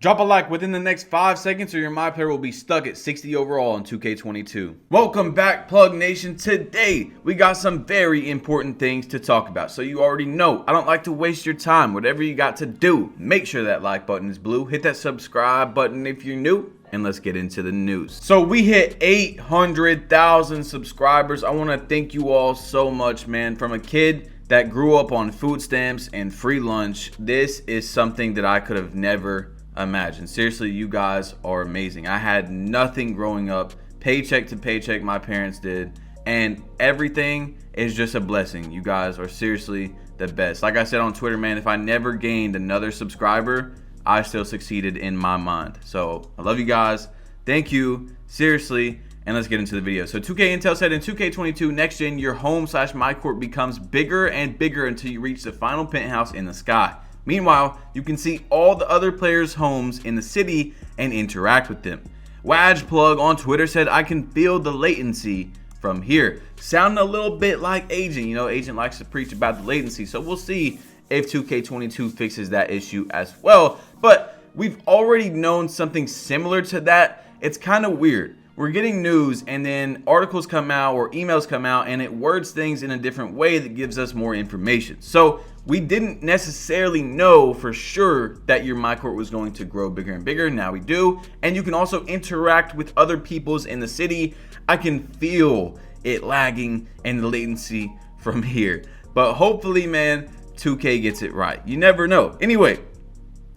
Drop a like within the next 5 seconds or your MyPlayer will be stuck at 60 overall in 2K22. Welcome back, Plug Nation. Today, we got some very important things to talk about. So you already know, I don't like to waste your time. Whatever you got to do, make sure that like button is blue. Hit that subscribe button if you're new. And let's get into the news. So we hit 800,000 subscribers. I want to thank you all so much, man. From a kid that grew up on food stamps and free lunch, this is something that I could have never imagined. Seriously, you guys are amazing. I had nothing growing up, paycheck to paycheck, my parents did, and everything is just a blessing. You guys are seriously the best. Like I said on Twitter, man, if I never gained another subscriber, I still succeeded in my mind. So I love you guys. Thank you. Seriously. And let's get into the video. So 2K Intel said in 2K22 next gen, your home / MyCourt becomes bigger and bigger until you reach the final penthouse in the sky. Meanwhile, you can see all the other players' homes in the city and interact with them. Wajplug on Twitter said, I can feel the latency from here. Sounding a little bit like Agent. You know, Agent likes to preach about the latency. So we'll see if 2K22 fixes that issue as well. But we've already known something similar to that. It's kind of weird. We're getting news and then articles come out or emails come out and it words things in a different way that gives us more information. So we didn't necessarily know for sure that your MyCourt was going to grow bigger and bigger. Now we do. And you can also interact with other peoples in the city. I can feel it lagging and the latency from here. But hopefully, man, 2K gets it right. You never know. Anyway,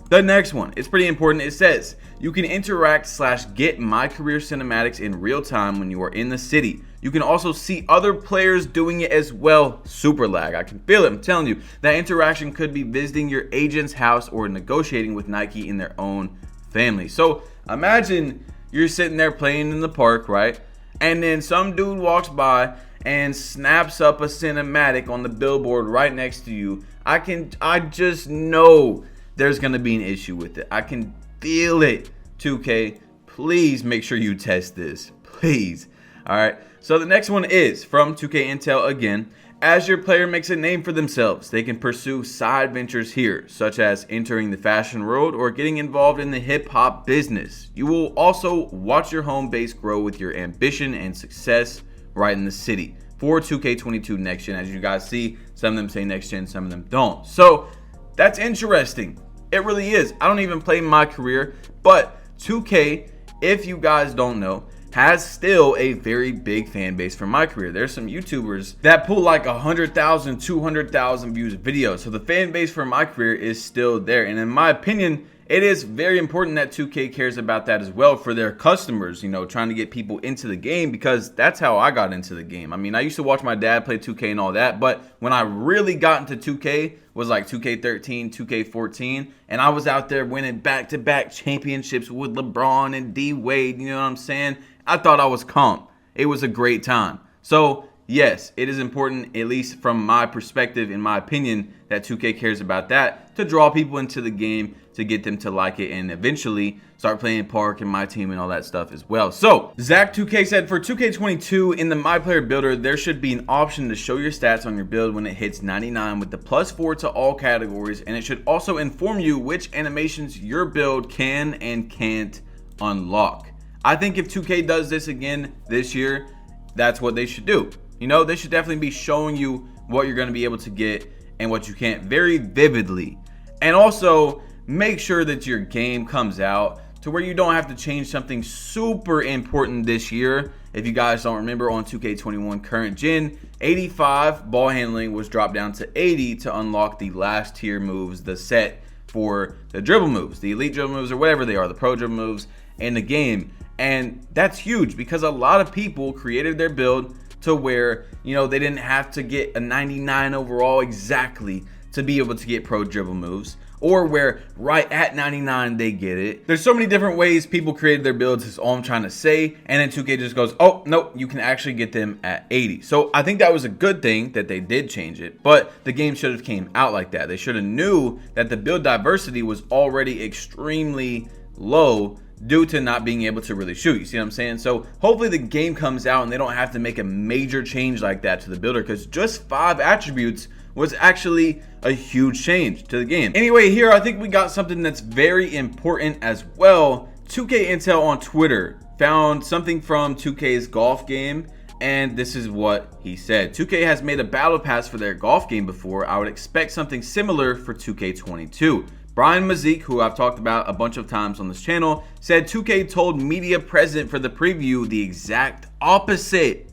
the next one, it's pretty important. It says you can interact / get MyCareer cinematics in real time when you are in the city. You can also see other players doing it as well. Super lag. I can feel it. I'm telling you. That interaction could be visiting your agent's house or negotiating with Nike in their own family. So imagine you're sitting there playing in the park, right? And then some dude walks by and snaps up a cinematic on the billboard right next to you. I just know there's going to be an issue with it. I can feel it. 2K, please make sure you test this. Please. All right. So the next one is from 2K Intel again. As your player makes a name for themselves, they can pursue side ventures here, such as entering the fashion world or getting involved in the hip-hop business. You will also watch your home base grow with your ambition and success right in the city for 2K22 next gen. As you guys see, some of them say next gen, some of them don't. So that's interesting. It really is. I don't even play MyCareer, but 2K, if you guys don't know, has still a very big fan base for MyCareer. There's some YouTubers that pull like 100,000, 200,000 views videos. So the fan base for MyCareer is still there. And in my opinion, it is very important that 2K cares about that as well for their customers, you know, trying to get people into the game, because that's how I got into the game. I mean, I used to watch my dad play 2K and all that, but when I really got into 2K was like 2K13, 2K14, and I was out there winning back-to-back championships with LeBron and D Wade, you know what I'm saying? I thought I was calm. It was a great time. So yes, it is important, at least from my perspective, in my opinion, that 2K cares about that to draw people into the game, to get them to like it, and eventually start playing Park and My Team and all that stuff as well. So Zach2K said for 2K22 in the MyPlayer builder, there should be an option to show your stats on your build when it hits 99 with the +4 to all categories, and it should also inform you which animations your build can and can't unlock. I think if 2K does this again this year, that's what they should do. You know, they should definitely be showing you what you're going to be able to get and what you can't very vividly. And also make sure that your game comes out to where you don't have to change something super important this year. If you guys don't remember, on 2K21 current gen, 85 ball handling was dropped down to 80 to unlock the last tier moves, the set for the dribble moves, the elite dribble moves, or whatever they are, the pro dribble moves in the game. And that's huge because a lot of people created their build to where, you know, they didn't have to get a 99 overall exactly to be able to get pro dribble moves, or where right at 99 they get it. There's so many different ways people created their builds, is all I'm trying to say. And then 2K just goes, oh no, you can actually get them at 80. So I think that was a good thing that they did change it, but the game should have came out like that. They should have knew that the build diversity was already extremely low due to not being able to really shoot. You see what I'm saying? So hopefully the game comes out and they don't have to make a major change like that to the builder, because just 5 attributes was actually a huge change to the game. Anyway, here I think we got something that's very important as well. 2K Intel on Twitter found something from 2K's golf game, and this is what he said. 2K has made a battle pass for their golf game before. I would expect something similar for 2K22. Brian Mazik, who I've talked about a bunch of times on this channel, said 2K told media present for the preview the exact opposite,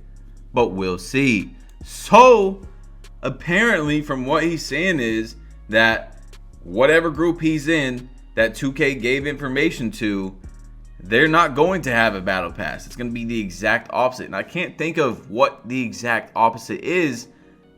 but we'll see. So apparently from what he's saying is that whatever group he's in that 2K gave information to, they're not going to have a battle pass. It's going to be the exact opposite. And I can't think of what the exact opposite is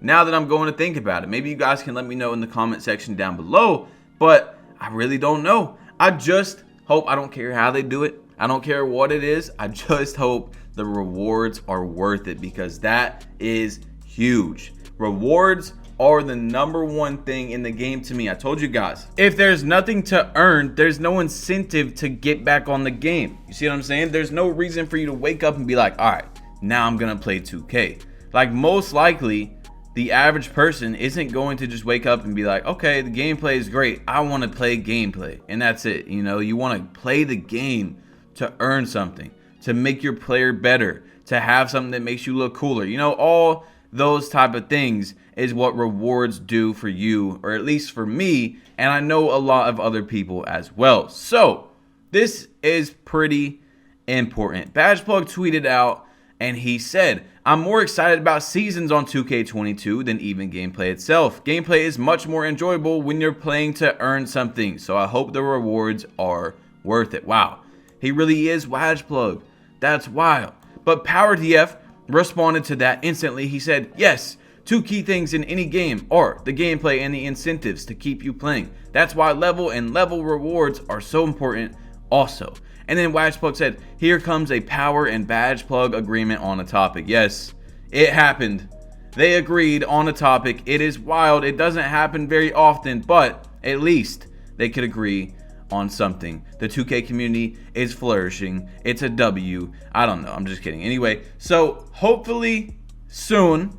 now that I'm going to think about it. Maybe you guys can let me know in the comment section down below, but I really don't know. I just hope, I don't care how they do it. I don't care what it is. I just hope the rewards are worth it, because that is huge. Rewards are the #1 thing in the game to me. I told you guys, if there's nothing to earn, there's no incentive to get back on the game. You see what I'm saying? There's no reason for you to wake up and be like, all right, now I'm gonna play 2K. Like, most likely the average person isn't going to just wake up and be like, okay, the gameplay is great, I want to play gameplay, and that's it. You know, you want to play the game to earn something, to make your player better, to have something that makes you look cooler. You know, all those type of things is what rewards do for you, or at least for me, and I know a lot of other people as well. So this is pretty important. Badgeplug tweeted out and he said, I'm more excited about seasons on 2K22 than even gameplay itself. Gameplay is much more enjoyable when you're playing to earn something, so I hope the rewards are worth it. Wow, he really is Badgeplug. That's wild. But PowerDF responded to that instantly. He said, yes, 2 key things in any game are the gameplay and the incentives to keep you playing. That's why level and level rewards are so important also. And then Badgeplug said, here comes a Power and Badgeplug agreement on a topic. Yes, it happened. They agreed on a topic. It is wild. It doesn't happen very often, but at least they could agree on something. The 2K community is flourishing. It's a W. I don't know. I'm just kidding. Anyway, so hopefully soon,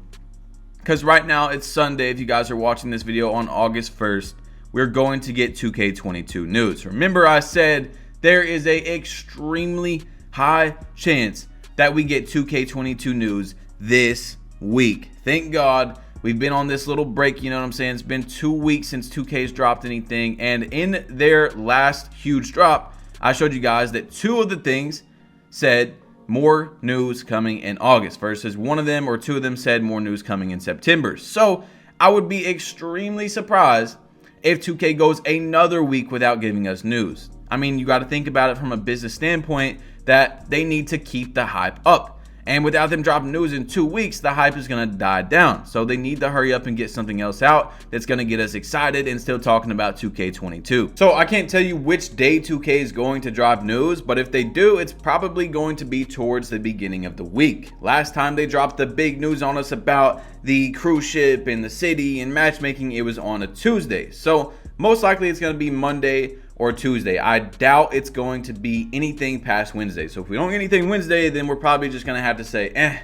because right now it's Sunday, if you guys are watching this video on August 1st, we're going to get 2K22 news. Remember, I said there is a extremely high chance that we get 2K22 news this week. Thank God we've been on this little break, you know what I'm saying? It's been 2 weeks since 2K's dropped anything, and in their last huge drop, I showed you guys that 2 of the things said more news coming in August versus 1 of them or 2 of them said more news coming in September. So I would be extremely surprised if 2K goes another week without giving us news. I mean, you got to think about it from a business standpoint that they need to keep the hype up. And without them dropping news in 2 weeks, the hype is going to die down. So they need to hurry up and get something else out that's going to get us excited and still talking about 2K22. So I can't tell you which day 2K is going to drop news, but if they do, it's probably going to be towards the beginning of the week. Last time they dropped the big news on us about the cruise ship and the city and matchmaking, it was on a Tuesday. So most likely it's going to be Monday or Tuesday. I doubt it's going to be anything past Wednesday. So if we don't get anything Wednesday, then we're probably just going to have to say,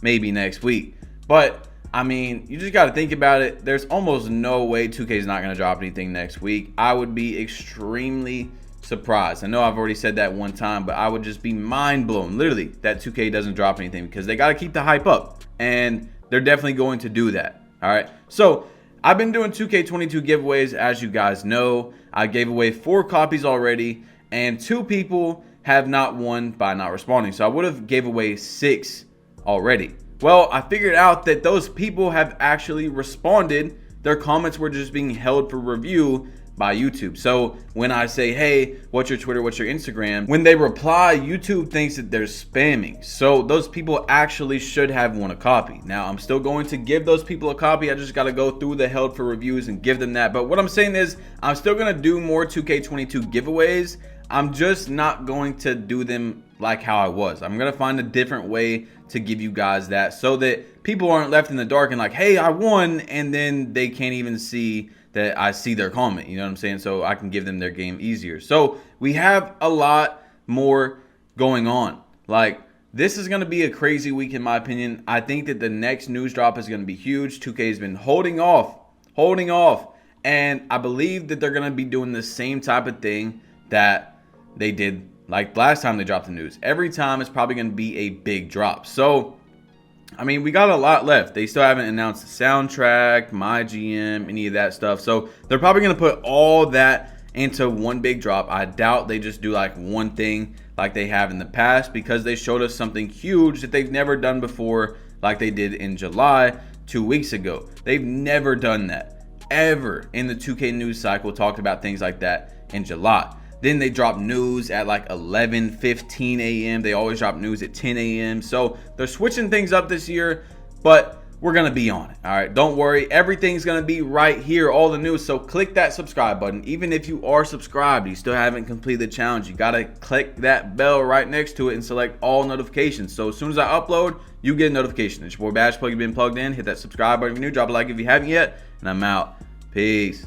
maybe next week. But I mean, you just got to think about it. There's almost no way 2K is not going to drop anything next week. I would be extremely surprised. I know I've already said that one time, but I would just be mind blown, literally, that 2K doesn't drop anything, because they got to keep the hype up, and they're definitely going to do that. All right. So I've been doing 2K22 giveaways, as you guys know. I gave away 4 copies already, and 2 people have not won by not responding. So I would have gave away 6 already. Well, I figured out that those people have actually responded. Their comments were just being held for review by YouTube. So when I say, hey, what's your Twitter, what's your Instagram, when they reply, YouTube thinks that they're spamming. So those people actually should have won a copy. Now, I'm still going to give those people a copy. I just got to go through the held for reviews and give them that. But what I'm saying is, I'm still going to do more 2K22 giveaways. I'm just not going to do them like how I was. I'm going to find a different way to give you guys that, so that people aren't left in the dark and like, hey, I won, and then they can't even see that I see their comment, you know what I'm saying? So I can give them their game easier. So we have a lot more going on. Like, this is going to be a crazy week in my opinion. I think that the next news drop is going to be huge. 2K has been holding off holding off. And I believe that they're going to be doing the same type of thing that they did like last time they dropped the news. Every time it's probably going to be a big drop. So, I mean, we got a lot left. They still haven't announced the soundtrack, MyGM, any of that stuff. So they're probably going to put all that into one big drop. I doubt they just do like one thing like they have in the past, because they showed us something huge that they've never done before, like they did in July 2 weeks ago. They've never done that ever in the 2K news cycle, talked about things like that in July. Then they drop news at like 11:15 a.m. They always drop news at 10 a.m. So they're switching things up this year, but we're going to be on it. All right, don't worry. Everything's going to be right here, all the news. So click that subscribe button. Even if you are subscribed, you still haven't completed the challenge, you got to click that bell right next to it and select all notifications. So as soon as I upload, you get a notification. It's your boy Bash Plug. You've been plugged in. Hit that subscribe button if you're new. Drop a like if you haven't yet. And I'm out. Peace.